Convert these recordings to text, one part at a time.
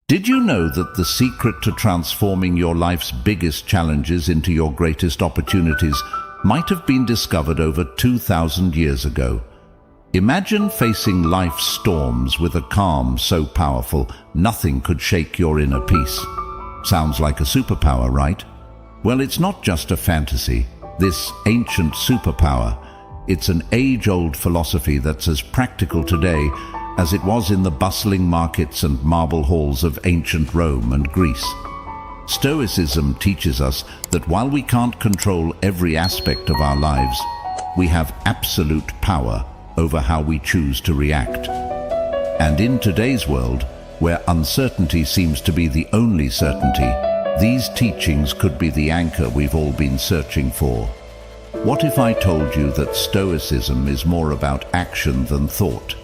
Did you know that the secret to transforming your life's biggest challenges into your greatest opportunities might have been discovered over 2,000 years ago? Imagine facing life's storms with a calm so powerful nothing could shake your inner peace. Sounds like a superpower, right? Well, it's not just a fantasy. This ancient superpower, it's an age-old philosophy that's as practical today as it was in the bustling markets and marble halls of ancient Rome and Greece. Stoicism teaches us that while we can't control every aspect of our lives, we have absolute power over how we choose to react. And in today's world, where uncertainty seems to be the only certainty, these teachings could be the anchor we've all been searching for. What if I told you that Stoicism is more about action than thought?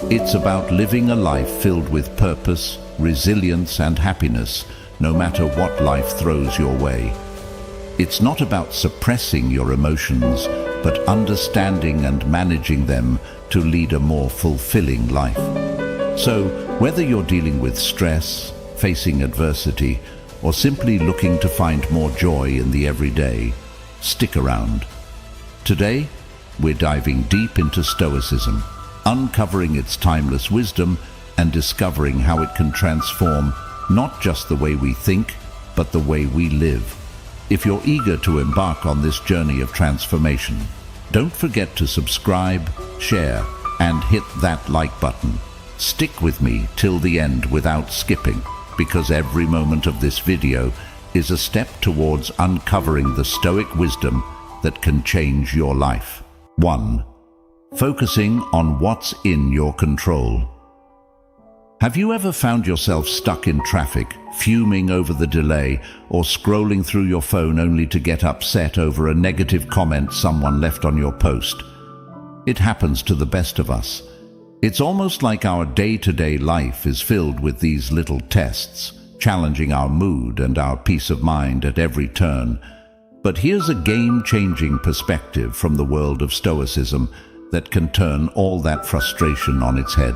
It's about living a life filled with purpose, resilience, and happiness, no matter what life throws your way. It's not about suppressing your emotions, but understanding and managing them to lead a more fulfilling life. So, whether you're dealing with stress, facing adversity, or simply looking to find more joy in the everyday, stick around. Today, we're diving deep into Stoicism, uncovering its timeless wisdom and discovering how it can transform not just the way we think, but the way we live. If you're eager to embark on this journey of transformation, don't forget to subscribe, share, and hit that like button. Stick with me till the end without skipping, because every moment of this video is a step towards uncovering the Stoic wisdom that can change your life. 1. Focusing on what's in your control. Have you ever found yourself stuck in traffic, fuming over the delay, or scrolling through your phone only to get upset over a negative comment someone left on your post? It happens to the best of us. It's almost like our day-to-day life is filled with these little tests, challenging our mood and our peace of mind at every turn. But here's a game-changing perspective from the world of Stoicism that can turn all that frustration on its head.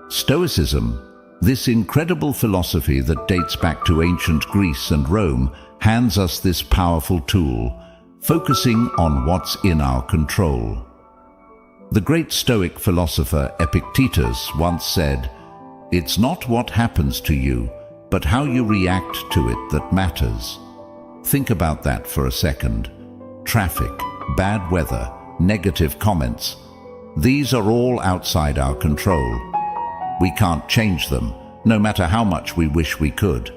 Stoicism, this incredible philosophy that dates back to ancient Greece and Rome, hands us this powerful tool, focusing on what's in our control. The great Stoic philosopher Epictetus once said, "It's not what happens to you, but how you react to it that matters." Think about that for a second. Traffic, bad weather, negative comments. These are all outside our control. We can't change them, no matter how much we wish we could.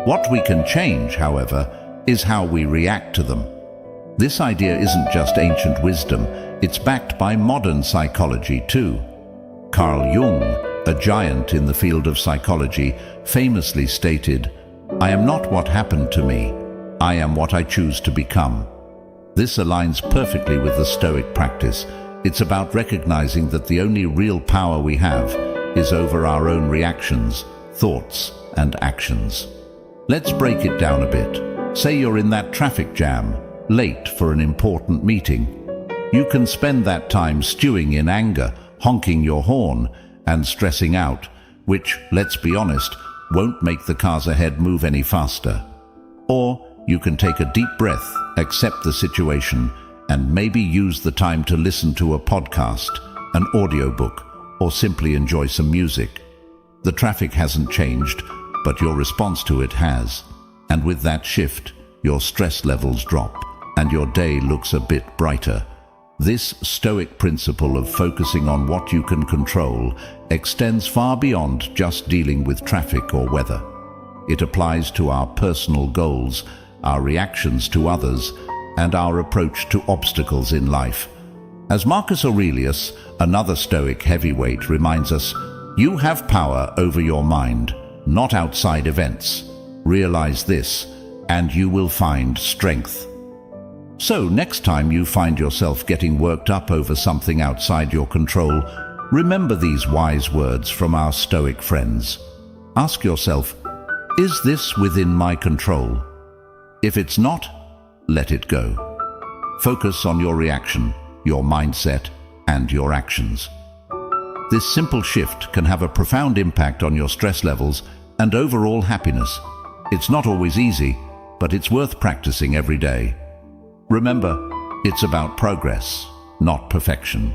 What we can change, however, is how we react to them. This idea isn't just ancient wisdom, it's backed by modern psychology too. Carl Jung, a giant in the field of psychology, famously stated, "I am not what happened to me, I am what I choose to become." This aligns perfectly with the Stoic practice. It's about recognizing that the only real power we have is over our own reactions, thoughts, and actions. Let's break it down a bit. Say you're in that traffic jam, late for an important meeting. You can spend that time stewing in anger, honking your horn, and stressing out, which, let's be honest, won't make the cars ahead move any faster. Or you can take a deep breath, accept the situation, and maybe use the time to listen to a podcast, an audiobook, or simply enjoy some music. The traffic hasn't changed, but your response to it has. And with that shift, your stress levels drop, and your day looks a bit brighter. This Stoic principle of focusing on what you can control extends far beyond just dealing with traffic or weather. It applies to our personal goals, our reactions to others, and our approach to obstacles in life. As Marcus Aurelius, another Stoic heavyweight, reminds us, you have power over your mind, not outside events. Realize this, and you will find strength. So next time you find yourself getting worked up over something outside your control, remember these wise words from our Stoic friends. Ask yourself, is this within my control? If it's not, let it go. Focus on your reaction, your mindset, and your actions. This simple shift can have a profound impact on your stress levels and overall happiness. It's not always easy, but it's worth practicing every day. Remember, it's about progress, not perfection.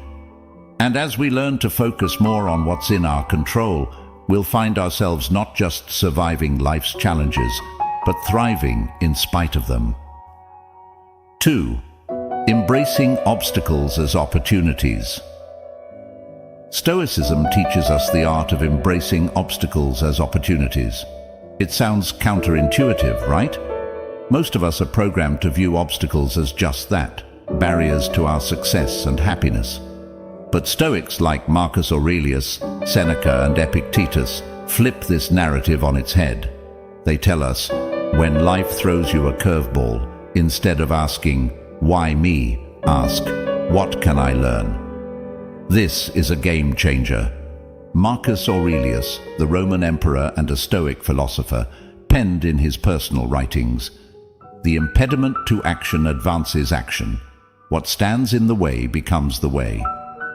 And as we learn to focus more on what's in our control, we'll find ourselves not just surviving life's challenges, but thriving in spite of them. 2. Embracing obstacles as opportunities. Stoicism teaches us the art of embracing obstacles as opportunities. It sounds counterintuitive, right? Most of us are programmed to view obstacles as just that, barriers to our success and happiness. But Stoics like Marcus Aurelius, Seneca, and Epictetus flip this narrative on its head. They tell us, when life throws you a curveball, instead of asking, "Why me?" ask, "What can I learn?" This is a game changer. Marcus Aurelius, the Roman emperor and a Stoic philosopher, penned in his personal writings, "The impediment to action advances action. What stands in the way becomes the way."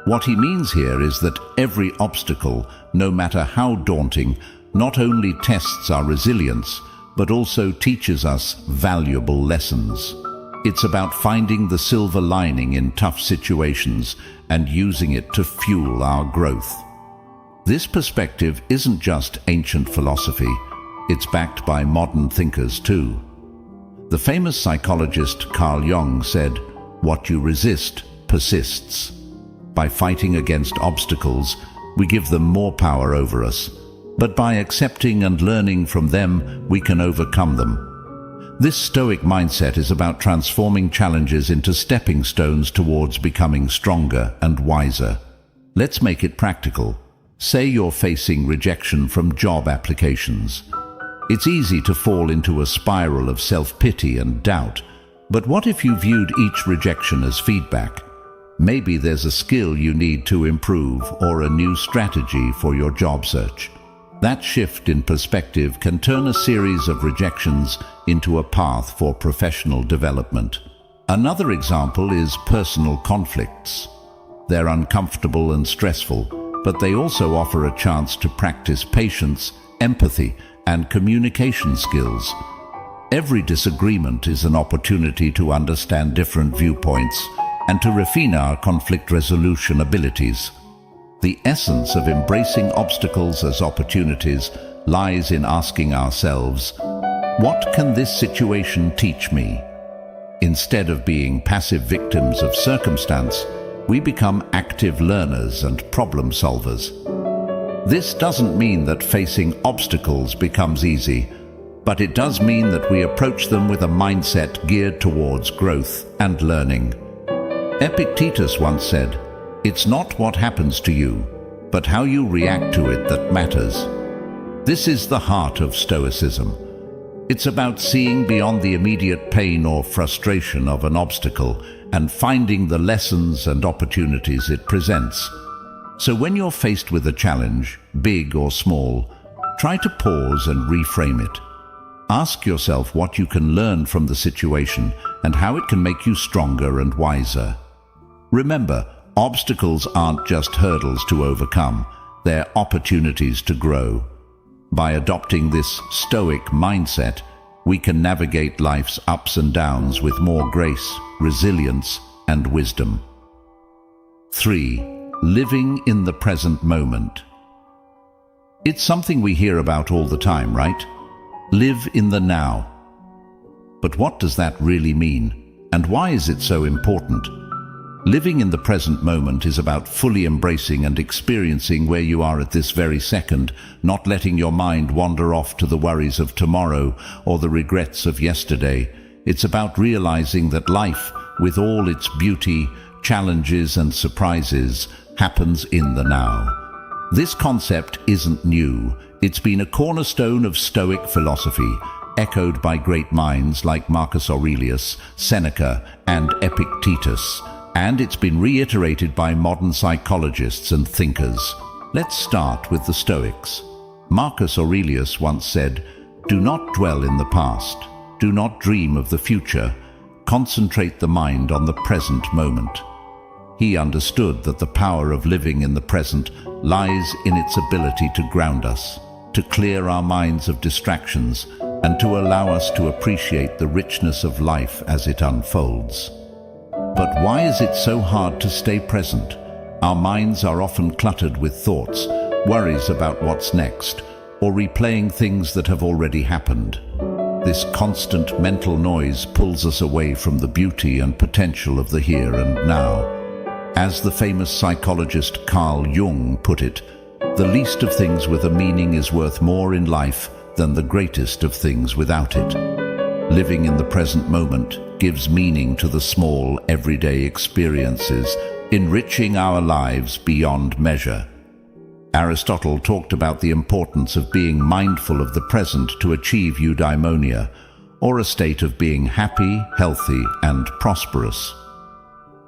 What he means here is that every obstacle, no matter how daunting, not only tests our resilience, but also teaches us valuable lessons. It's about finding the silver lining in tough situations and using it to fuel our growth. This perspective isn't just ancient philosophy, it's backed by modern thinkers too. The famous psychologist Carl Jung said, "What you resist persists." By fighting against obstacles, we give them more power over us, but by accepting and learning from them, we can overcome them. This Stoic mindset is about transforming challenges into stepping stones towards becoming stronger and wiser. Let's make it practical. Say you're facing rejection from job applications. It's easy to fall into a spiral of self-pity and doubt, but what if you viewed each rejection as feedback? Maybe there's a skill you need to improve or a new strategy for your job search. That shift in perspective can turn a series of rejections into a path for professional development. Another example is personal conflicts. They're uncomfortable and stressful, but they also offer a chance to practice patience, empathy, and communication skills. Every disagreement is an opportunity to understand different viewpoints and to refine our conflict resolution abilities. The essence of embracing obstacles as opportunities lies in asking ourselves, what can this situation teach me? Instead of being passive victims of circumstance, we become active learners and problem solvers. This doesn't mean that facing obstacles becomes easy, but it does mean that we approach them with a mindset geared towards growth and learning. Epictetus once said, "It's not what happens to you, but how you react to it that matters." This is the heart of Stoicism. It's about seeing beyond the immediate pain or frustration of an obstacle and finding the lessons and opportunities it presents. So when you're faced with a challenge, big or small, try to pause and reframe it. Ask yourself what you can learn from the situation and how it can make you stronger and wiser. Remember, obstacles aren't just hurdles to overcome, they're opportunities to grow. By adopting this Stoic mindset, we can navigate life's ups and downs with more grace, resilience, and wisdom. 3. Living in the present moment. It's something we hear about all the time, right? Live in the now. But what does that really mean? And why is it so important? Living in the present moment is about fully embracing and experiencing where you are at this very second, not letting your mind wander off to the worries of tomorrow or the regrets of yesterday. It's about realizing that life, with all its beauty, challenges and surprises, happens in the now. This concept isn't new. It's been a cornerstone of Stoic philosophy, echoed by great minds like Marcus Aurelius, Seneca, and Epictetus. And it's been reiterated by modern psychologists and thinkers. Let's start with the Stoics. Marcus Aurelius once said, "Do not dwell in the past. Do not dream of the future. Concentrate the mind on the present moment." He understood that the power of living in the present lies in its ability to ground us, to clear our minds of distractions and to allow us to appreciate the richness of life as it unfolds. But why is it so hard to stay present? Our minds are often cluttered with thoughts, worries about what's next, or replaying things that have already happened. This constant mental noise pulls us away from the beauty and potential of the here and now. As the famous psychologist Carl Jung put it, the least of things with a meaning is worth more in life than the greatest of things without it. Living in the present moment gives meaning to the small, everyday experiences, enriching our lives beyond measure. Aristotle talked about the importance of being mindful of the present to achieve eudaimonia, or a state of being happy, healthy, and prosperous.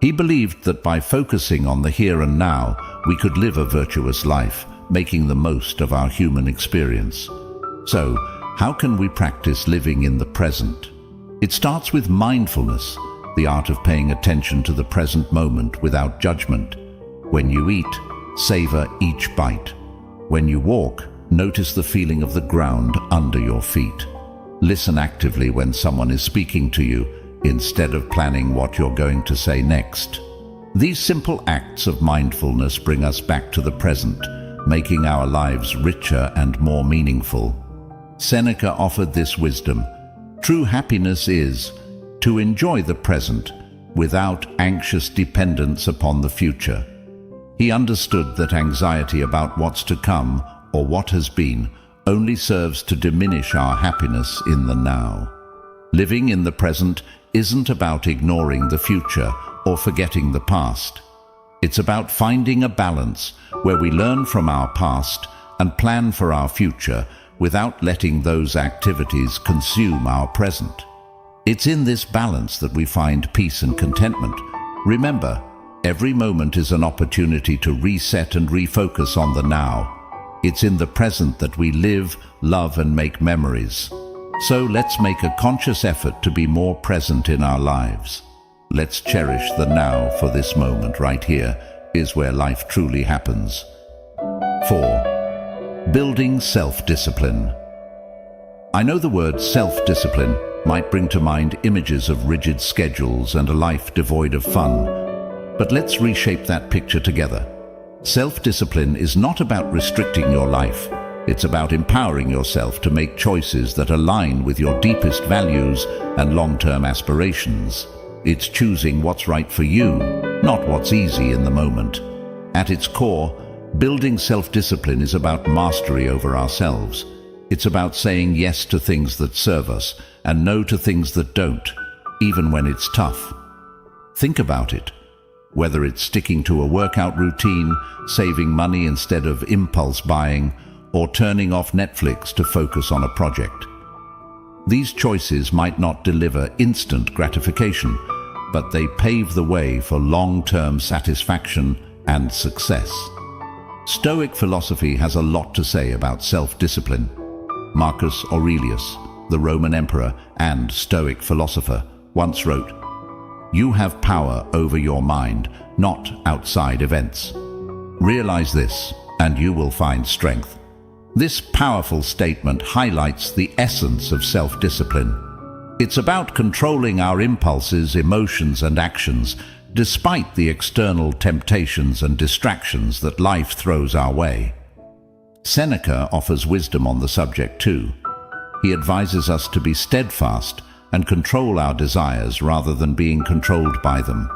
He believed that by focusing on the here and now, we could live a virtuous life, making the most of our human experience. So, how can we practice living in the present? It starts with mindfulness, the art of paying attention to the present moment without judgment. When you eat, savor each bite. When you walk, notice the feeling of the ground under your feet. Listen actively when someone is speaking to you, instead of planning what you're going to say next. These simple acts of mindfulness bring us back to the present, making our lives richer and more meaningful. Seneca offered this wisdom: true happiness is to enjoy the present without anxious dependence upon the future. He understood that anxiety about what's to come or what has been only serves to diminish our happiness in the now. Living in the present isn't about ignoring the future or forgetting the past. It's about finding a balance where we learn from our past and plan for our future without letting those activities consume our present. It's in this balance that we find peace and contentment. Remember, every moment is an opportunity to reset and refocus on the now. It's in the present that we live, love, and make memories. So let's make a conscious effort to be more present in our lives. Let's cherish the now, for this moment right here is where life truly happens. 4. Building self-discipline. I know the word self-discipline might bring to mind images of rigid schedules and a life devoid of fun, but let's reshape that picture together. Self-discipline is not about restricting your life. It's about empowering yourself to make choices that align with your deepest values and long-term aspirations. It's choosing what's right for you, not what's easy in the moment. At its core, building self-discipline is about mastery over ourselves. It's about saying yes to things that serve us and no to things that don't, even when it's tough. Think about it. Whether it's sticking to a workout routine, saving money instead of impulse buying, or turning off Netflix to focus on a project. These choices might not deliver instant gratification, but they pave the way for long-term satisfaction and success. Stoic philosophy has a lot to say about self-discipline. Marcus Aurelius, the Roman emperor and Stoic philosopher, once wrote, "You have power over your mind, not outside events. Realize this, and you will find strength." This powerful statement highlights the essence of self-discipline. It's about controlling our impulses, emotions, and actions, despite the external temptations and distractions that life throws our way. Seneca offers wisdom on the subject too. He advises us to be steadfast and control our desires rather than being controlled by them.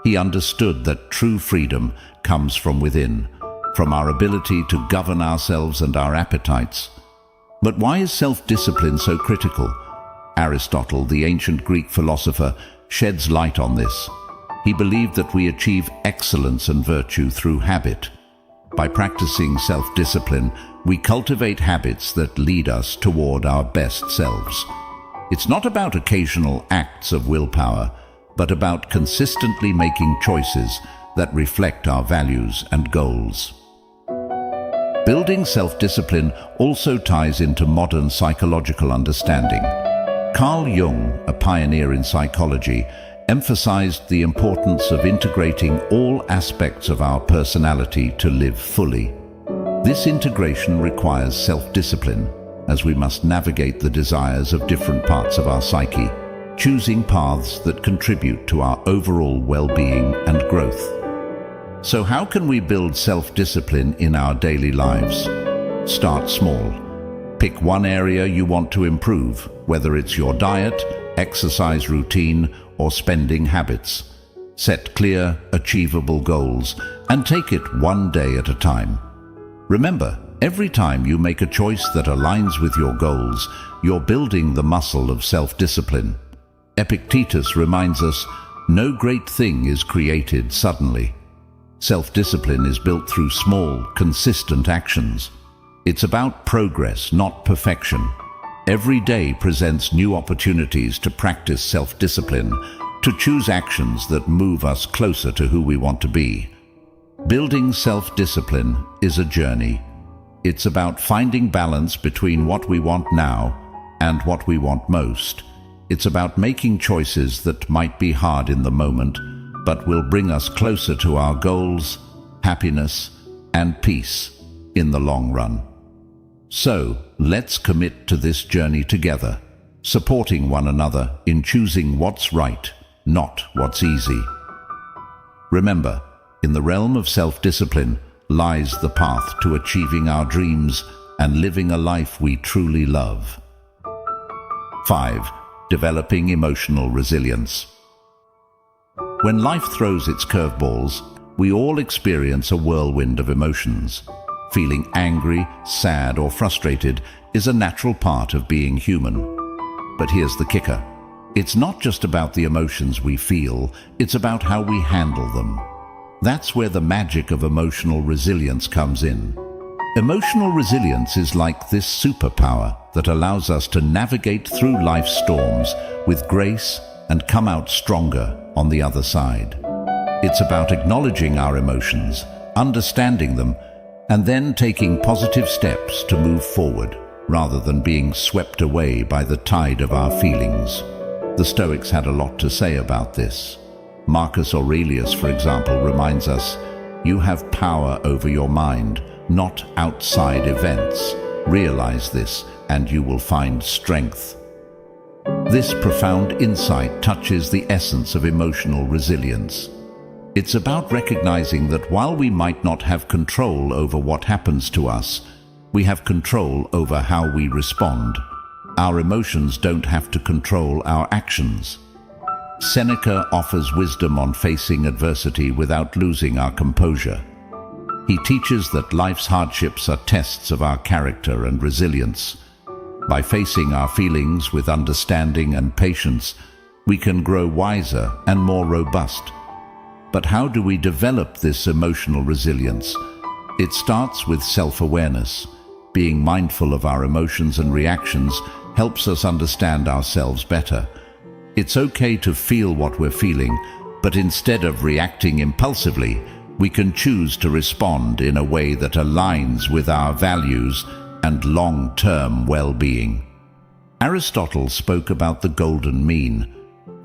He understood that true freedom comes from within, from our ability to govern ourselves and our appetites. But why is self-discipline so critical? Aristotle, the ancient Greek philosopher, sheds light on this. He believed that we achieve excellence and virtue through habit. By practicing self-discipline, we cultivate habits that lead us toward our best selves. It's not about occasional acts of willpower, but about consistently making choices that reflect our values and goals. Building self-discipline also ties into modern psychological understanding. Carl Jung, a pioneer in psychology, emphasized the importance of integrating all aspects of our personality to live fully. This integration requires self-discipline, as we must navigate the desires of different parts of our psyche, choosing paths that contribute to our overall well-being and growth. So how can we build self-discipline in our daily lives? Start small. Pick one area you want to improve, whether it's your diet, exercise routine, or spending habits. Set clear, achievable goals and take it one day at a time. Remember, every time you make a choice that aligns with your goals, you're building the muscle of self-discipline. Epictetus reminds us, no great thing is created suddenly. Self-discipline is built through small, consistent actions. It's about progress, not perfection. Every day presents new opportunities to practice self-discipline, to choose actions that move us closer to who we want to be. Building self-discipline is a journey. It's about finding balance between what we want now and what we want most. It's about making choices that might be hard in the moment, but will bring us closer to our goals, happiness, and peace in the long run. So, let's commit to this journey together, supporting one another in choosing what's right, not what's easy. Remember, in the realm of self-discipline lies the path to achieving our dreams and living a life we truly love. 5. Developing emotional resilience. When life throws its curveballs, we all experience a whirlwind of emotions. Feeling angry, sad, or frustrated is a natural part of being human. But here's the kicker. It's not just about the emotions we feel, it's about how we handle them. That's where the magic of emotional resilience comes in. Emotional resilience is like this superpower that allows us to navigate through life's storms with grace and come out stronger on the other side. It's about acknowledging our emotions, understanding them, and then taking positive steps to move forward, rather than being swept away by the tide of our feelings. The Stoics had a lot to say about this. Marcus Aurelius, for example, reminds us, "You have power over your mind, not outside events. Realize this, and you will find strength." This profound insight touches the essence of emotional resilience. It's about recognizing that while we might not have control over what happens to us, we have control over how we respond. Our emotions don't have to control our actions. Seneca offers wisdom on facing adversity without losing our composure. He teaches that life's hardships are tests of our character and resilience. By facing our feelings with understanding and patience, we can grow wiser and more robust. But how do we develop this emotional resilience? It starts with self-awareness. Being mindful of our emotions and reactions helps us understand ourselves better. It's okay to feel what we're feeling, but instead of reacting impulsively, we can choose to respond in a way that aligns with our values and long-term well-being. Aristotle spoke about the golden mean,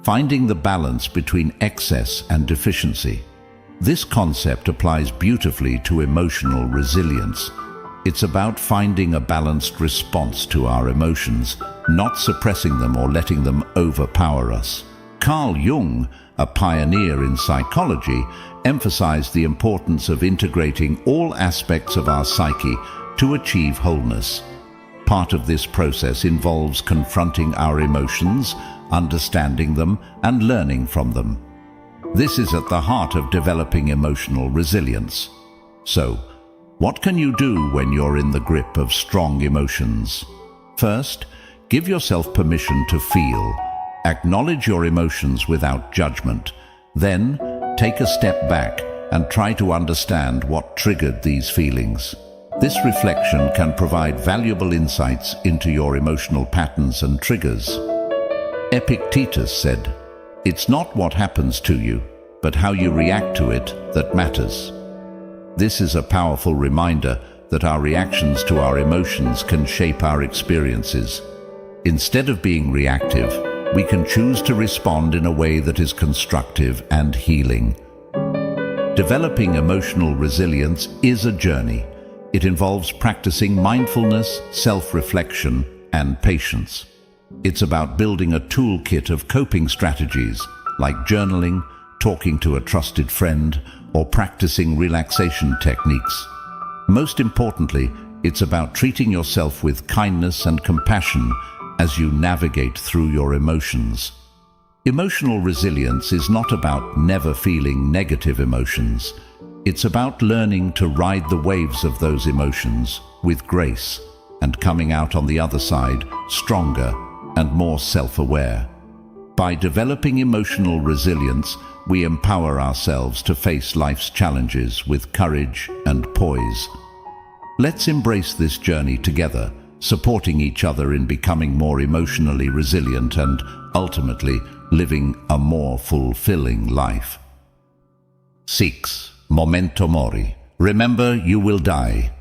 finding the balance between excess and deficiency. This concept applies beautifully to emotional resilience. It's about finding a balanced response to our emotions, not suppressing them or letting them overpower us. Carl Jung, a pioneer in psychology, emphasized the importance of integrating all aspects of our psyche to achieve wholeness. Part of this process involves confronting our emotions, understanding them, and learning from them. This is at the heart of developing emotional resilience. So, what can you do when you're in the grip of strong emotions? First, give yourself permission to feel. Acknowledge your emotions without judgment. Then, take a step back and try to understand what triggered these feelings. This reflection can provide valuable insights into your emotional patterns and triggers. Epictetus said, "It's not what happens to you, but how you react to it that matters." This is a powerful reminder that our reactions to our emotions can shape our experiences. Instead of being reactive, we can choose to respond in a way that is constructive and healing. Developing emotional resilience is a journey. It involves practicing mindfulness, self-reflection, and patience. It's about building a toolkit of coping strategies like journaling, talking to a trusted friend, or practicing relaxation techniques. Most importantly, it's about treating yourself with kindness and compassion as you navigate through your emotions. Emotional resilience is not about never feeling negative emotions. It's about learning to ride the waves of those emotions with grace and coming out on the other side stronger and more self-aware. By developing emotional resilience, we empower ourselves to face life's challenges with courage and poise. Let's embrace this journey together, supporting each other in becoming more emotionally resilient and, ultimately, living a more fulfilling life. 6. Memento mori. Remember, you will die.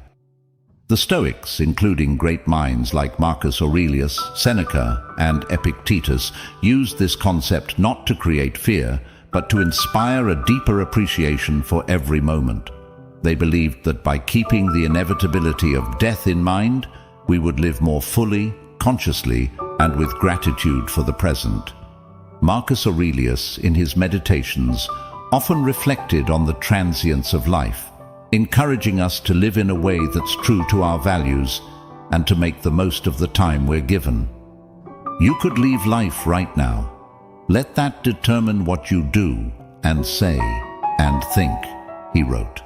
The Stoics, including great minds like Marcus Aurelius, Seneca, and Epictetus, used this concept not to create fear, but to inspire a deeper appreciation for every moment. They believed that by keeping the inevitability of death in mind, we would live more fully, consciously, and with gratitude for the present. Marcus Aurelius, in his meditations, often reflected on the transience of life, encouraging us to live in a way that's true to our values and to make the most of the time we're given. You could leave life right now. Let that determine what you do and say and think, he wrote.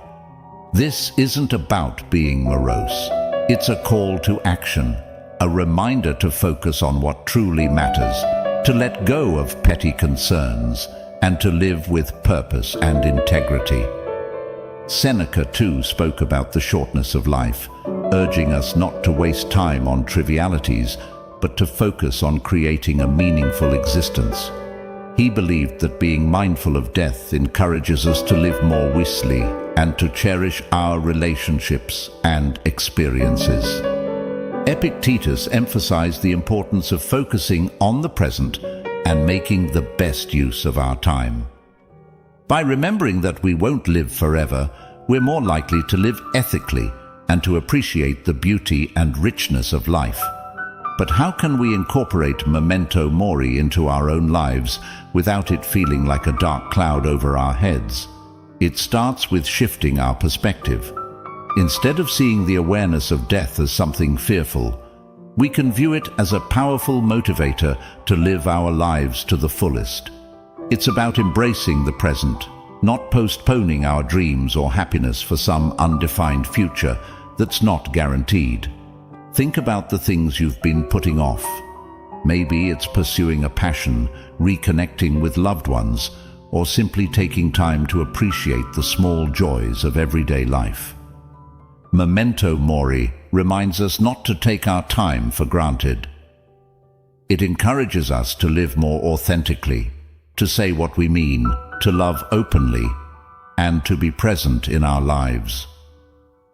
This isn't about being morose. It's a call to action, a reminder to focus on what truly matters, to let go of petty concerns, and to live with purpose and integrity. Seneca, too, spoke about the shortness of life, urging us not to waste time on trivialities, but to focus on creating a meaningful existence. He believed that being mindful of death encourages us to live more wisely and to cherish our relationships and experiences. Epictetus emphasized the importance of focusing on the present and making the best use of our time. By remembering that we won't live forever, we're more likely to live ethically and to appreciate the beauty and richness of life. But how can we incorporate memento mori into our own lives without it feeling like a dark cloud over our heads? It starts with shifting our perspective. Instead of seeing the awareness of death as something fearful, we can view it as a powerful motivator to live our lives to the fullest. It's about embracing the present, not postponing our dreams or happiness for some undefined future that's not guaranteed. Think about the things you've been putting off. Maybe it's pursuing a passion, reconnecting with loved ones, or simply taking time to appreciate the small joys of everyday life. Memento mori reminds us not to take our time for granted. It encourages us to live more authentically, to say what we mean, to love openly, and to be present in our lives.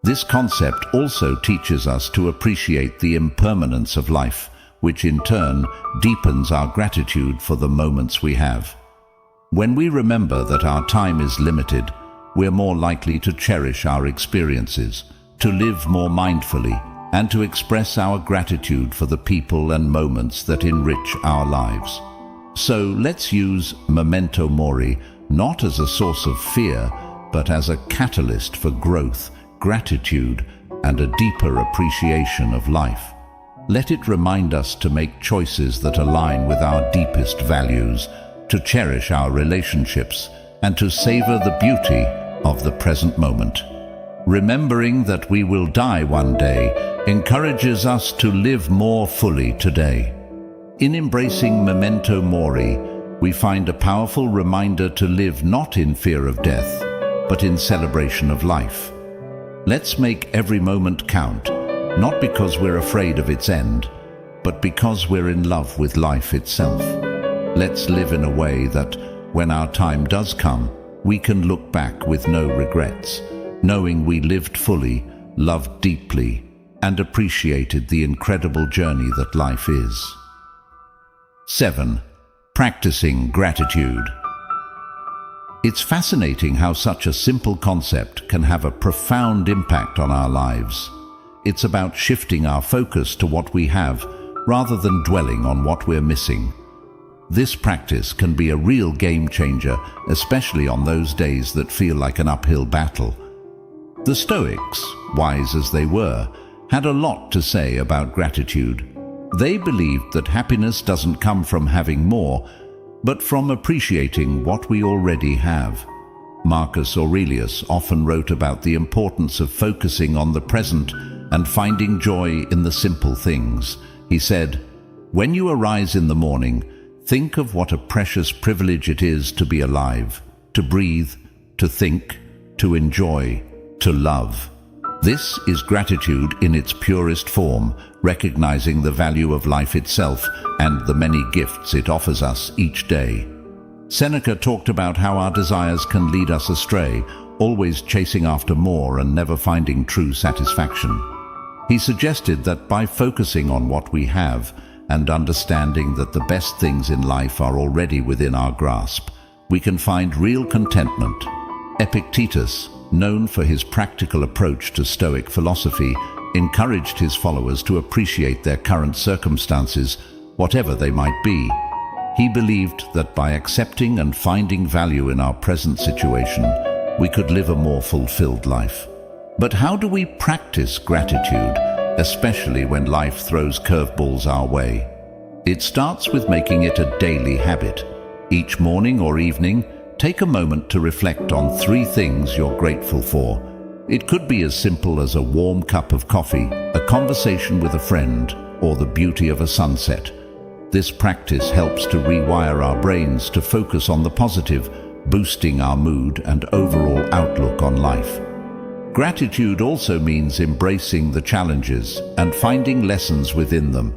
This concept also teaches us to appreciate the impermanence of life, which in turn deepens our gratitude for the moments we have. When we remember that our time is limited, we're more likely to cherish our experiences, to live more mindfully, and to express our gratitude for the people and moments that enrich our lives. So let's use memento mori not as a source of fear, but as a catalyst for growth, gratitude, and a deeper appreciation of life. Let it remind us to make choices that align with our deepest values, to cherish our relationships, and to savor the beauty of the present moment. Remembering that we will die one day encourages us to live more fully today. In embracing memento mori, we find a powerful reminder to live not in fear of death, but in celebration of life. Let's make every moment count, not because we're afraid of its end, but because we're in love with life itself. Let's live in a way that, when our time does come, we can look back with no regrets, knowing we lived fully, loved deeply, and appreciated the incredible journey that life is. 7. Practicing gratitude. It's fascinating how such a simple concept can have a profound impact on our lives. It's about shifting our focus to what we have, rather than dwelling on what we're missing. This practice can be a real game changer, especially on those days that feel like an uphill battle. The Stoics, wise as they were, had a lot to say about gratitude. They believed that happiness doesn't come from having more, but from appreciating what we already have. Marcus Aurelius often wrote about the importance of focusing on the present and finding joy in the simple things. He said, "When you arise in the morning, think of what a precious privilege it is to be alive, to breathe, to think, to enjoy, to love." This is gratitude in its purest form, recognizing the value of life itself and the many gifts it offers us each day. Seneca talked about how our desires can lead us astray, always chasing after more and never finding true satisfaction. He suggested that by focusing on what we have and understanding that the best things in life are already within our grasp, we can find real contentment. Epictetus, known for his practical approach to Stoic philosophy, encouraged his followers to appreciate their current circumstances, whatever they might be. He believed that by accepting and finding value in our present situation, we could live a more fulfilled life. But how do we practice gratitude, especially when life throws curveballs our way? It starts with making it a daily habit. Each morning or evening, take a moment to reflect on 3 things you're grateful for. It could be as simple as a warm cup of coffee, a conversation with a friend, or the beauty of a sunset. This practice helps to rewire our brains to focus on the positive, boosting our mood and overall outlook on life. Gratitude also means embracing the challenges and finding lessons within them.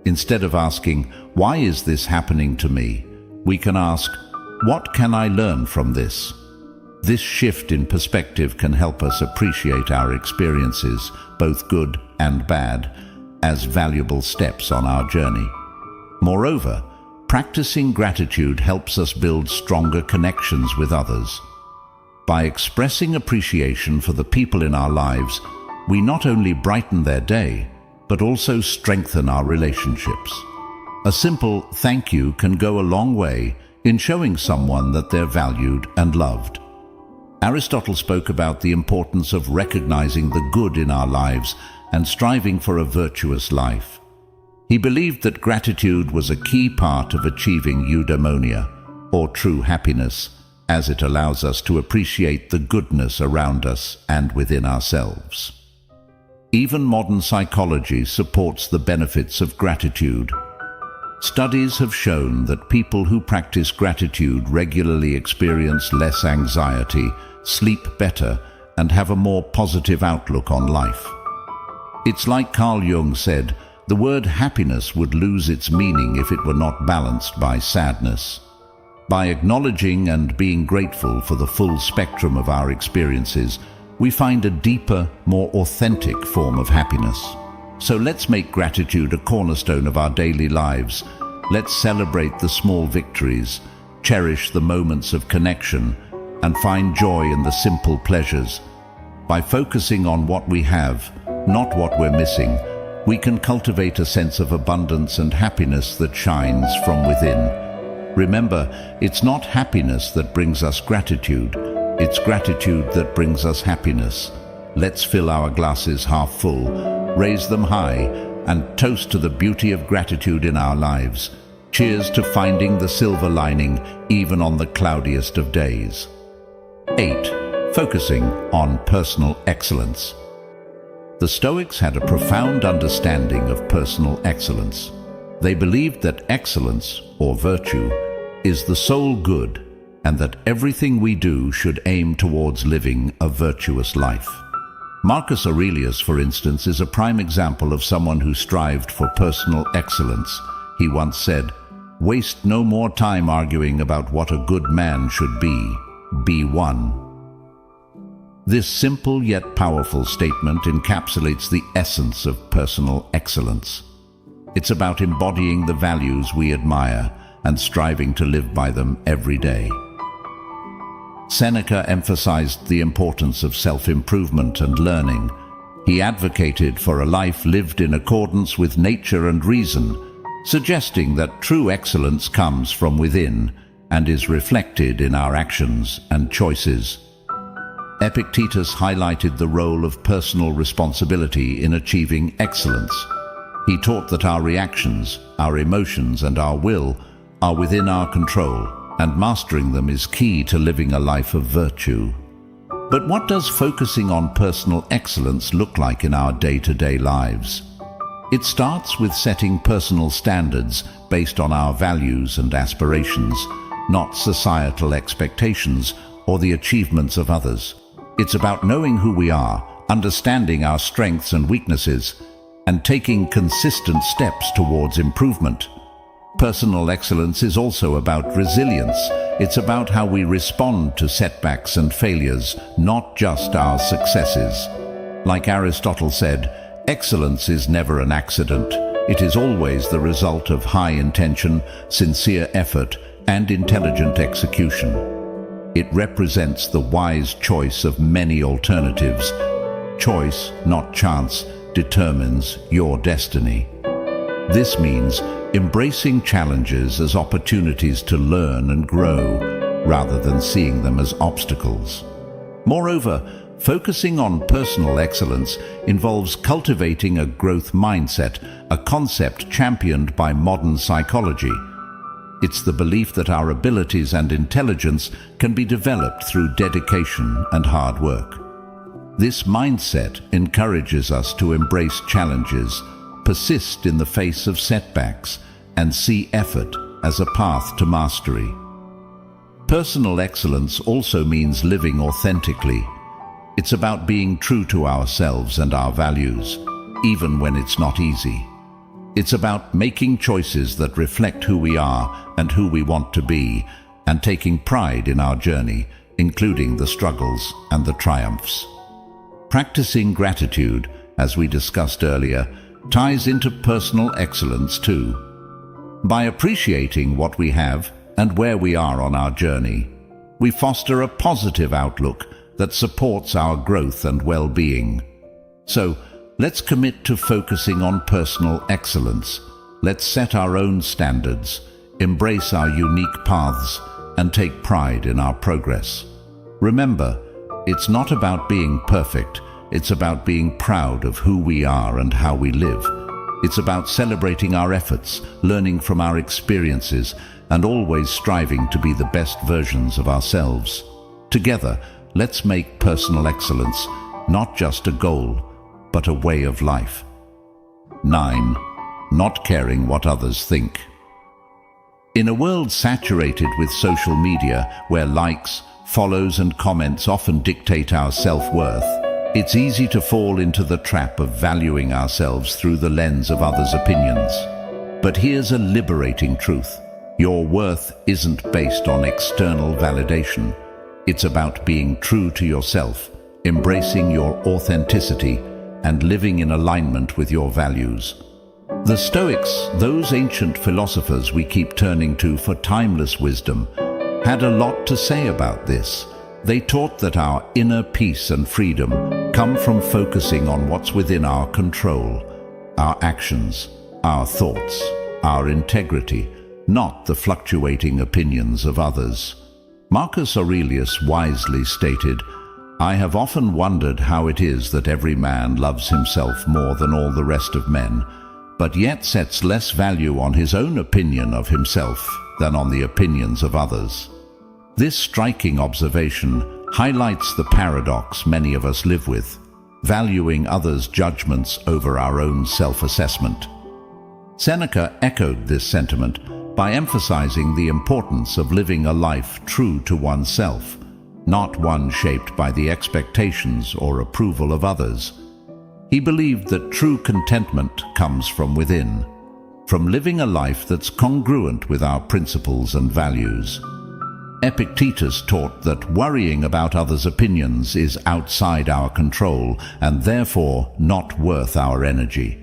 Instead of asking, "Why is this happening to me?" we can ask, "What can I learn from this?" This shift in perspective can help us appreciate our experiences, both good and bad, as valuable steps on our journey. Moreover, practicing gratitude helps us build stronger connections with others. By expressing appreciation for the people in our lives, we not only brighten their day, but also strengthen our relationships. A simple thank you can go a long way in showing someone that they're valued and loved. Aristotle spoke about the importance of recognizing the good in our lives and striving for a virtuous life. He believed that gratitude was a key part of achieving eudaimonia, or true happiness, as it allows us to appreciate the goodness around us and within ourselves. Even modern psychology supports the benefits of gratitude. Studies have shown that people who practice gratitude regularly experience less anxiety, sleep better, and have a more positive outlook on life. It's like Carl Jung said, the word happiness would lose its meaning if it were not balanced by sadness. By acknowledging and being grateful for the full spectrum of our experiences, we find a deeper, more authentic form of happiness. So let's make gratitude a cornerstone of our daily lives. Let's celebrate the small victories, cherish the moments of connection, and find joy in the simple pleasures. By focusing on what we have, not what we're missing, we can cultivate a sense of abundance and happiness that shines from within. Remember, it's not happiness that brings us gratitude, it's gratitude that brings us happiness. Let's fill our glasses half full, raise them high, and toast to the beauty of gratitude in our lives. Cheers to finding the silver lining even on the cloudiest of days. 8. Focusing on personal excellence. The Stoics had a profound understanding of personal excellence. They believed that excellence, or virtue, is the sole good, and that everything we do should aim towards living a virtuous life. Marcus Aurelius, for instance, is a prime example of someone who strived for personal excellence. He once said, "Waste no more time arguing about what a good man should be one." This simple yet powerful statement encapsulates the essence of personal excellence. It's about embodying the values we admire and striving to live by them every day. Seneca emphasized the importance of self-improvement and learning. He advocated for a life lived in accordance with nature and reason, suggesting that true excellence comes from within and is reflected in our actions and choices. Epictetus highlighted the role of personal responsibility in achieving excellence. He taught that our reactions, our emotions, and our will are within our control, and mastering them is key to living a life of virtue. But what does focusing on personal excellence look like in our day-to-day lives? It starts with setting personal standards based on our values and aspirations, not societal expectations or the achievements of others. It's about knowing who we are, understanding our strengths and weaknesses, and taking consistent steps towards improvement. Personal excellence is also about resilience. It's about how we respond to setbacks and failures, not just our successes. Like Aristotle said, excellence is never an accident. It is always the result of high intention, sincere effort, and intelligent execution. It represents the wise choice of many alternatives. Choice, not chance, determines your destiny. This means embracing challenges as opportunities to learn and grow, rather than seeing them as obstacles. Moreover, focusing on personal excellence involves cultivating a growth mindset, a concept championed by modern psychology. It's the belief that our abilities and intelligence can be developed through dedication and hard work. This mindset encourages us to embrace challenges, persist in the face of setbacks, and see effort as a path to mastery. Personal excellence also means living authentically. It's about being true to ourselves and our values, even when it's not easy. It's about making choices that reflect who we are and who we want to be, and taking pride in our journey, including the struggles and the triumphs. Practicing gratitude, as we discussed earlier, ties into personal excellence too. By appreciating what we have and where we are on our journey, we foster a positive outlook that supports our growth and well-being. So, let's commit to focusing on personal excellence. Let's set our own standards, embrace our unique paths, and take pride in our progress. Remember, it's not about being perfect. It's about being proud of who we are and how we live. It's about celebrating our efforts, learning from our experiences, and always striving to be the best versions of ourselves. Together, let's make personal excellence not just a goal, but a way of life. 9. Not caring what others think. In a world saturated with social media, where likes, follows, and comments often dictate our self-worth, it's easy to fall into the trap of valuing ourselves through the lens of others' opinions. But here's a liberating truth. Your worth isn't based on external validation. It's about being true to yourself, embracing your authenticity, and living in alignment with your values. The Stoics, those ancient philosophers we keep turning to for timeless wisdom, had a lot to say about this. They taught that our inner peace and freedom come from focusing on what's within our control, our actions, our thoughts, our integrity, not the fluctuating opinions of others. Marcus Aurelius wisely stated, "I have often wondered how it is that every man loves himself more than all the rest of men, but yet sets less value on his own opinion of himself than on the opinions of others." This striking observation highlights the paradox many of us live with, valuing others' judgments over our own self-assessment. Seneca echoed this sentiment by emphasizing the importance of living a life true to oneself, not one shaped by the expectations or approval of others. He believed that true contentment comes from within, from living a life that's congruent with our principles and values. Epictetus taught that worrying about others' opinions is outside our control and therefore not worth our energy.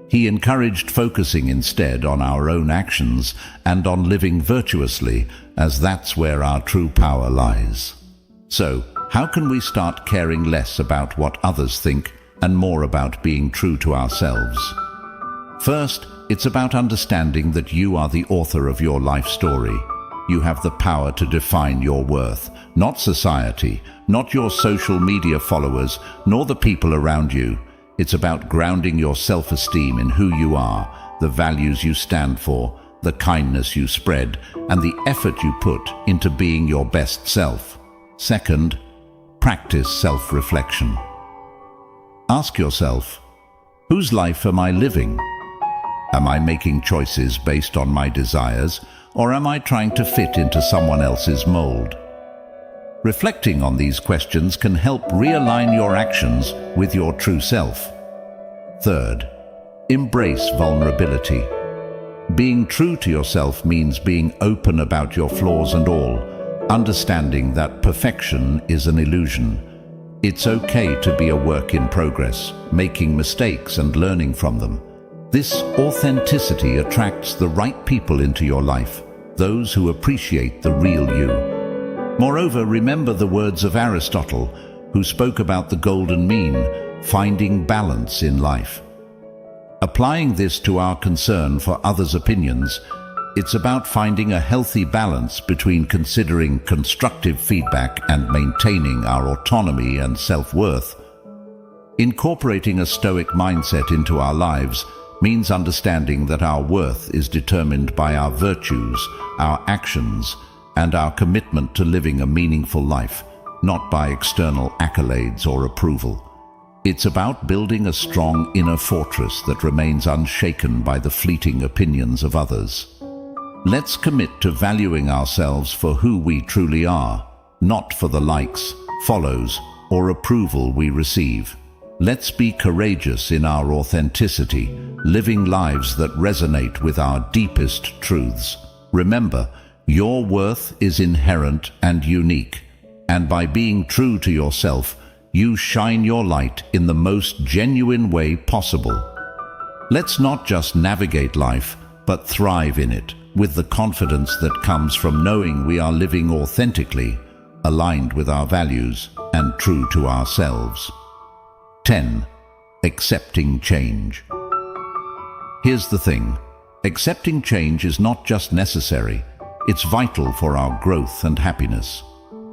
He encouraged focusing instead on our own actions and on living virtuously, as that's where our true power lies. So, how can we start caring less about what others think and more about being true to ourselves? First, it's about understanding that you are the author of your life story. You have the power to define your worth, not society, not your social media followers, nor the people around you. It's about grounding your self-esteem in who you are, the values you stand for, the kindness you spread, and the effort you put into being your best self. Second, practice self-reflection. Ask yourself, whose life am I living? Am I making choices based on my desires, or am I trying to fit into someone else's mold? Reflecting on these questions can help realign your actions with your true self. Third, embrace vulnerability. Being true to yourself means being open about your flaws and all, understanding that perfection is an illusion. It's okay to be a work in progress, making mistakes and learning from them. This authenticity attracts the right people into your life, those who appreciate the real you. Moreover, remember the words of Aristotle, who spoke about the golden mean, finding balance in life. Applying this to our concern for others' opinions, it's about finding a healthy balance between considering constructive feedback and maintaining our autonomy and self-worth. Incorporating a Stoic mindset into our lives means understanding that our worth is determined by our virtues, our actions, and our commitment to living a meaningful life, not by external accolades or approval. It's about building a strong inner fortress that remains unshaken by the fleeting opinions of others. Let's commit to valuing ourselves for who we truly are, not for the likes, follows, or approval we receive. Let's be courageous in our authenticity, living lives that resonate with our deepest truths. Remember, your worth is inherent and unique, and by being true to yourself, you shine your light in the most genuine way possible. Let's not just navigate life, but thrive in it, with the confidence that comes from knowing we are living authentically, aligned with our values, and true to ourselves. 10. Accepting change. Here's the thing. Accepting change is not just necessary, it's vital for our growth and happiness.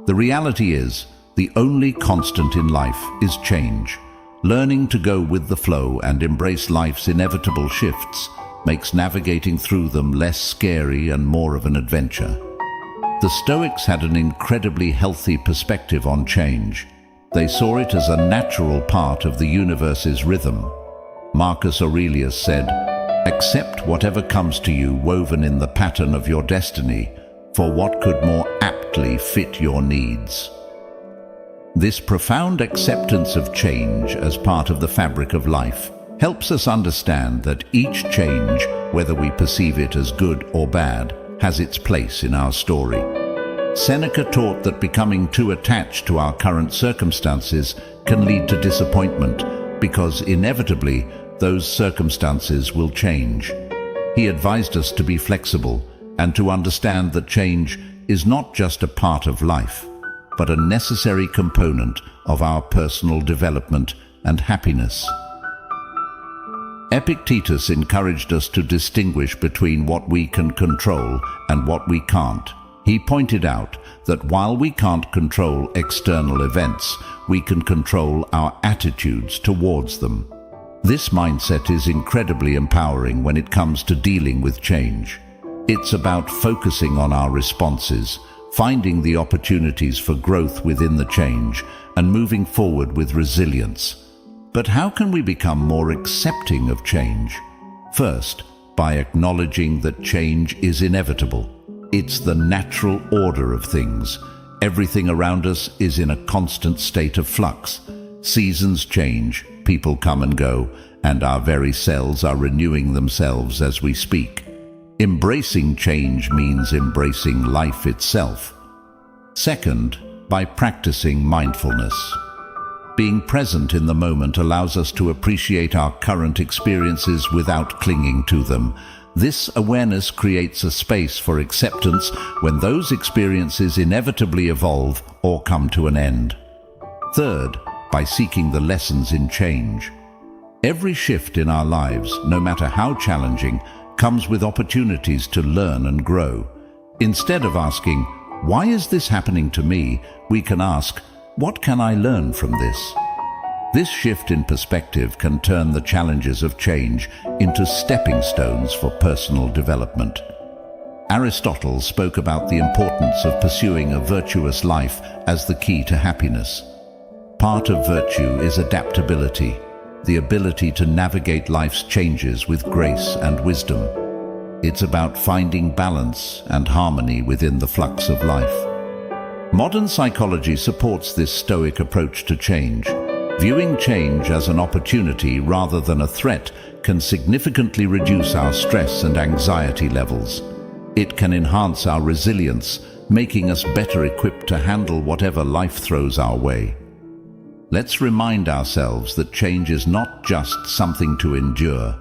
The reality is, the only constant in life is change. Learning to go with the flow and embrace life's inevitable shifts makes navigating through them less scary and more of an adventure. The Stoics had an incredibly healthy perspective on change. They saw it as a natural part of the universe's rhythm. Marcus Aurelius said, "Accept whatever comes to you woven in the pattern of your destiny, for what could more aptly fit your needs?" This profound acceptance of change as part of the fabric of life helps us understand that each change, whether we perceive it as good or bad, has its place in our story. Seneca taught that becoming too attached to our current circumstances can lead to disappointment, because inevitably those circumstances will change. He advised us to be flexible and to understand that change is not just a part of life, but a necessary component of our personal development and happiness. Epictetus encouraged us to distinguish between what we can control and what we can't. He pointed out that while we can't control external events, we can control our attitudes towards them. This mindset is incredibly empowering when it comes to dealing with change. It's about focusing on our responses, finding the opportunities for growth within the change, and moving forward with resilience. But how can we become more accepting of change? First, by acknowledging that change is inevitable. It's the natural order of things. Everything around us is in a constant state of flux. Seasons change, people come and go, and our very selves are renewing themselves as we speak. Embracing change means embracing life itself. Second, by practicing mindfulness. Being present in the moment allows us to appreciate our current experiences without clinging to them. This awareness creates a space for acceptance when those experiences inevitably evolve or come to an end. Third, by seeking the lessons in change. Every shift in our lives, no matter how challenging, comes with opportunities to learn and grow. Instead of asking, "Why is this happening to me?" we can ask, "What can I learn from this?" This shift in perspective can turn the challenges of change into stepping stones for personal development. Aristotle spoke about the importance of pursuing a virtuous life as the key to happiness. Part of virtue is adaptability, the ability to navigate life's changes with grace and wisdom. It's about finding balance and harmony within the flux of life. Modern psychology supports this Stoic approach to change. Viewing change as an opportunity rather than a threat can significantly reduce our stress and anxiety levels. It can enhance our resilience, making us better equipped to handle whatever life throws our way. Let's remind ourselves that change is not just something to endure,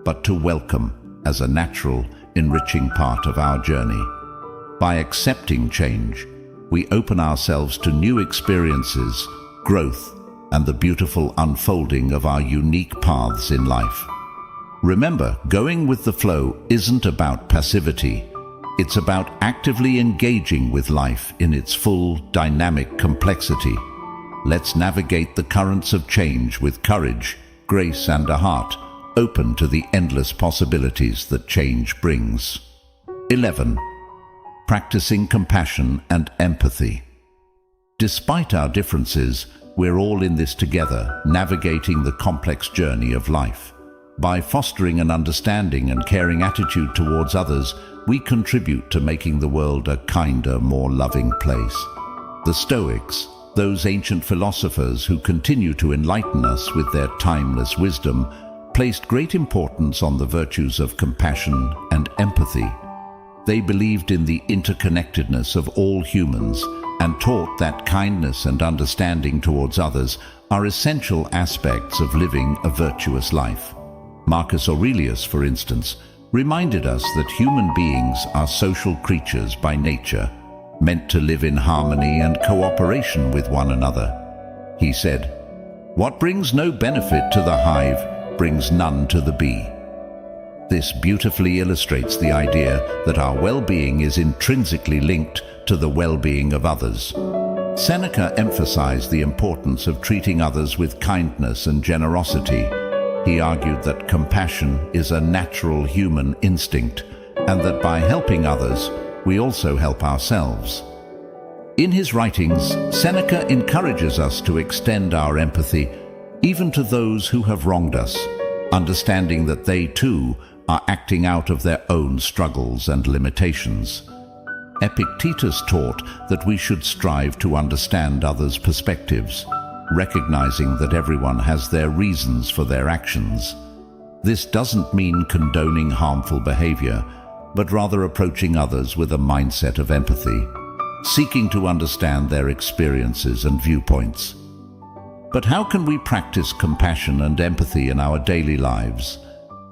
but to welcome as a natural, enriching part of our journey. By accepting change, we open ourselves to new experiences, growth, and the beautiful unfolding of our unique paths in life. Remember, going with the flow isn't about passivity. It's about actively engaging with life in its full, dynamic complexity. Let's navigate the currents of change with courage, grace, and a heart open to the endless possibilities that change brings. 11. Practicing compassion and empathy. Despite our differences, we're all in this together, navigating the complex journey of life. By fostering an understanding and caring attitude towards others, we contribute to making the world a kinder, more loving place. The Stoics, those ancient philosophers who continue to enlighten us with their timeless wisdom, placed great importance on the virtues of compassion and empathy. They believed in the interconnectedness of all humans and taught that kindness and understanding towards others are essential aspects of living a virtuous life. Marcus Aurelius, for instance, reminded us that human beings are social creatures by nature, meant to live in harmony and cooperation with one another. He said, "What brings no benefit to the hive brings none to the bee." This beautifully illustrates the idea that our well-being is intrinsically linked to the well-being of others. Seneca emphasized the importance of treating others with kindness and generosity. He argued that compassion is a natural human instinct, and that by helping others, we also help ourselves. In his writings, Seneca encourages us to extend our empathy even to those who have wronged us, understanding that they too are acting out of their own struggles and limitations. Epictetus taught that we should strive to understand others' perspectives, recognizing that everyone has their reasons for their actions. This doesn't mean condoning harmful behavior, but rather approaching others with a mindset of empathy, seeking to understand their experiences and viewpoints. But how can we practice compassion and empathy in our daily lives?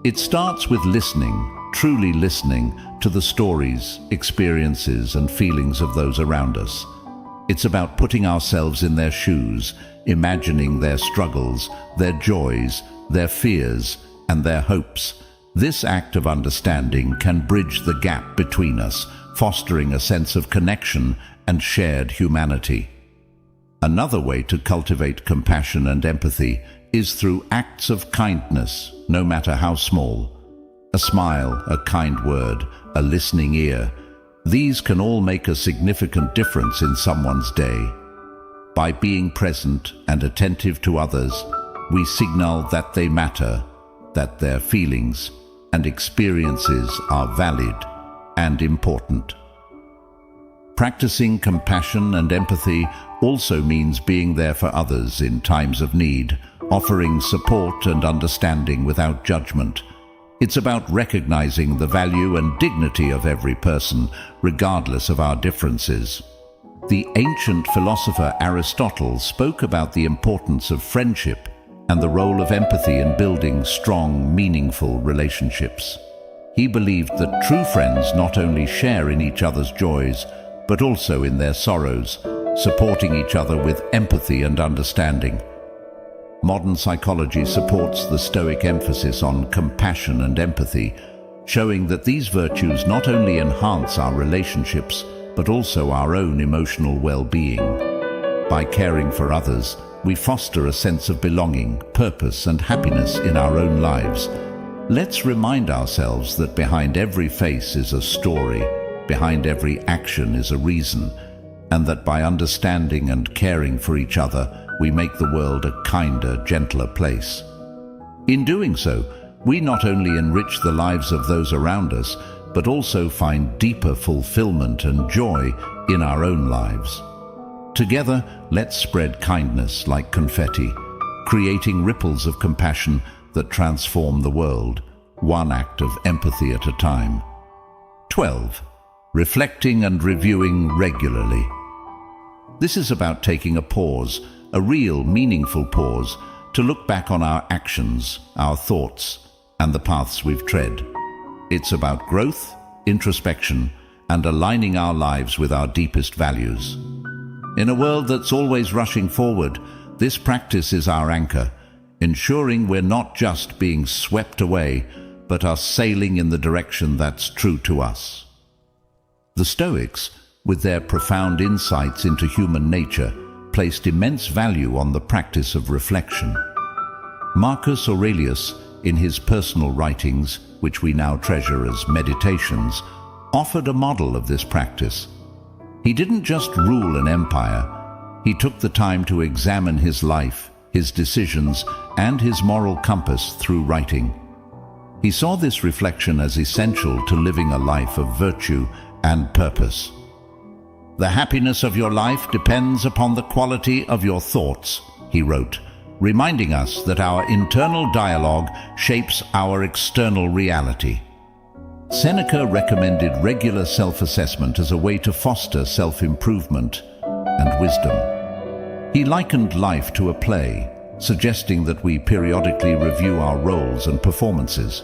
It starts with listening, truly listening to the stories, experiences, and feelings of those around us. It's about putting ourselves in their shoes, imagining their struggles, their joys, their fears, and their hopes. This act of understanding can bridge the gap between us, fostering a sense of connection and shared humanity. Another way to cultivate compassion and empathy is through acts of kindness, no matter how small. A smile, a kind word, a listening ear. These can all make a significant difference in someone's day. By being present and attentive to others, we signal that they matter, that their feelings and experiences are valid and important. Practicing compassion and empathy also means being there for others in times of need, offering support and understanding without judgment. It's about recognizing the value and dignity of every person, regardless of our differences. The ancient philosopher Aristotle spoke about the importance of friendship and the role of empathy in building strong, meaningful relationships. He believed that true friends not only share in each other's joys, but also in their sorrows, supporting each other with empathy and understanding. Modern psychology supports the Stoic emphasis on compassion and empathy, showing that these virtues not only enhance our relationships, but also our own emotional well-being. By caring for others, we foster a sense of belonging, purpose, and happiness in our own lives. Let's remind ourselves that behind every face is a story, behind every action is a reason, and that by understanding and caring for each other, we make the world a kinder, gentler place. In doing so, we not only enrich the lives of those around us, but also find deeper fulfillment and joy in our own lives. Together, let's spread kindness like confetti, creating ripples of compassion that transform the world, one act of empathy at a time. 12. Reflecting and reviewing regularly. This is about taking a pause, a real, meaningful pause, to look back on our actions, our thoughts, and the paths we've tread. It's about growth, introspection, and aligning our lives with our deepest values. In a world that's always rushing forward, this practice is our anchor, ensuring we're not just being swept away, but are sailing in the direction that's true to us. The Stoics, with their profound insights into human nature, placed immense value on the practice of reflection. Marcus Aurelius, in his personal writings, which we now treasure as meditations, offered a model of this practice. He didn't just rule an empire. He took the time to examine his life, his decisions, and his moral compass through writing. He saw this reflection as essential to living a life of virtue and purpose. "The happiness of your life depends upon the quality of your thoughts," he wrote, reminding us that our internal dialogue shapes our external reality. Seneca recommended regular self-assessment as a way to foster self-improvement and wisdom. He likened life to a play, suggesting that we periodically review our roles and performances.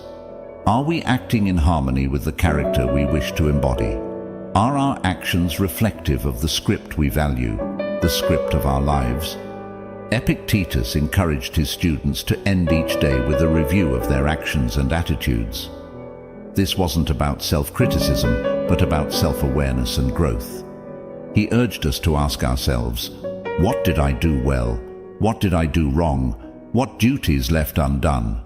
Are we acting in harmony with the character we wish to embody? Are our actions reflective of the script we value, the script of our lives? Epictetus encouraged his students to end each day with a review of their actions and attitudes. This wasn't about self-criticism, but about self-awareness and growth. He urged us to ask ourselves, what did I do well? What did I do wrong? What duties left undone?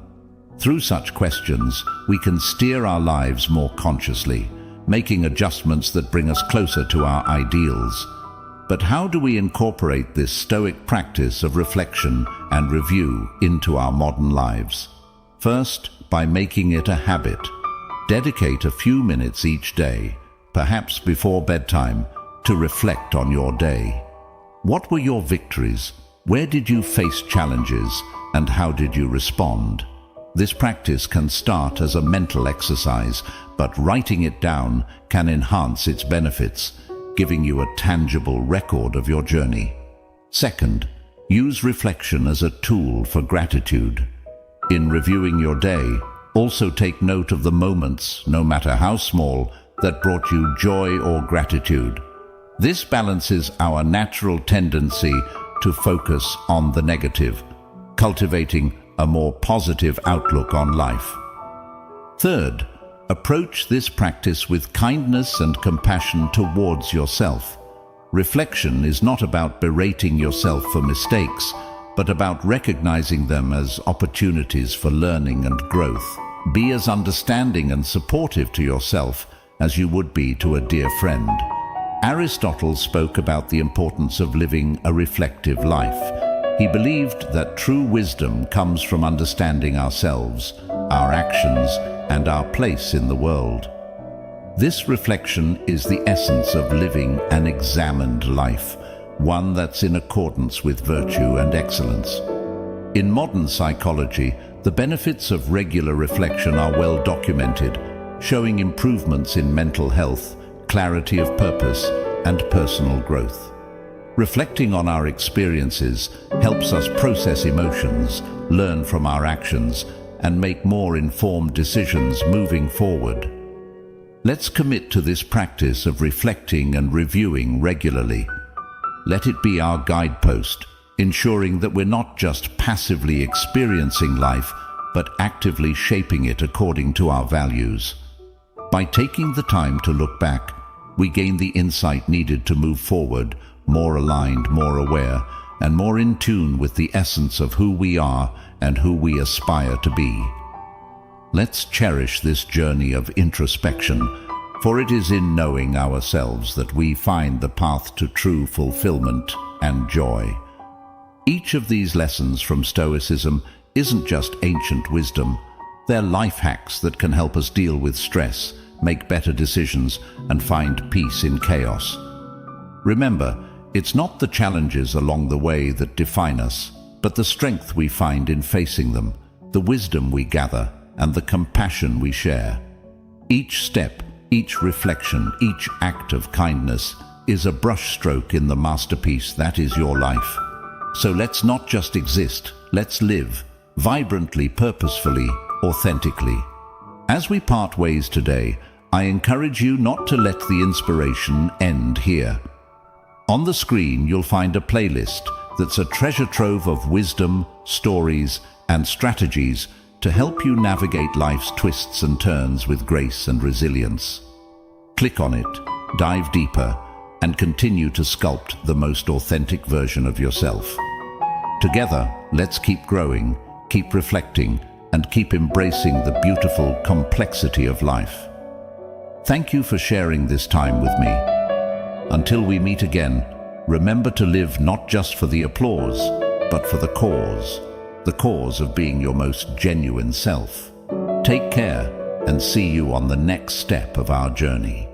Through such questions, we can steer our lives more consciously, making adjustments that bring us closer to our ideals. But how do we incorporate this Stoic practice of reflection and review into our modern lives? First, by making it a habit. Dedicate a few minutes each day, perhaps before bedtime, to reflect on your day. What were your victories? Where did you face challenges? And how did you respond? This practice can start as a mental exercise, but writing it down can enhance its benefits, giving you a tangible record of your journey. Second, use reflection as a tool for gratitude. In reviewing your day, also take note of the moments, no matter how small, that brought you joy or gratitude. This balances our natural tendency to focus on the negative, cultivating a more positive outlook on life. Third, approach this practice with kindness and compassion towards yourself. Reflection is not about berating yourself for mistakes, but about recognizing them as opportunities for learning and growth. Be as understanding and supportive to yourself as you would be to a dear friend. Aristotle spoke about the importance of living a reflective life. He believed that true wisdom comes from understanding ourselves, our actions, and our place in the world. This reflection is the essence of living an examined life, one that's in accordance with virtue and excellence. In modern psychology, the benefits of regular reflection are well documented, showing improvements in mental health, clarity of purpose, and personal growth. Reflecting on our experiences helps us process emotions, learn from our actions, and make more informed decisions moving forward. Let's commit to this practice of reflecting and reviewing regularly. Let it be our guidepost, ensuring that we're not just passively experiencing life, but actively shaping it according to our values. By taking the time to look back, we gain the insight needed to move forward, more aligned, more aware, and more in tune with the essence of who we are and who we aspire to be. Let's cherish this journey of introspection, for it is in knowing ourselves that we find the path to true fulfillment and joy. Each of these lessons from Stoicism isn't just ancient wisdom. They're life hacks that can help us deal with stress, make better decisions, and find peace in chaos. Remember, it's not the challenges along the way that define us, but the strength we find in facing them, the wisdom we gather, and the compassion we share. Each step, each reflection, each act of kindness is a brushstroke in the masterpiece that is your life. So let's not just exist, let's live, vibrantly, purposefully, authentically. As we part ways today, I encourage you not to let the inspiration end here. On the screen, you'll find a playlist that's a treasure trove of wisdom, stories, and strategies to help you navigate life's twists and turns with grace and resilience. Click on it, dive deeper, and continue to sculpt the most authentic version of yourself. Together, let's keep growing, keep reflecting, and keep embracing the beautiful complexity of life. Thank you for sharing this time with me. Until we meet again, remember to live not just for the applause, but for the cause of being your most genuine self. Take care and see you on the next step of our journey.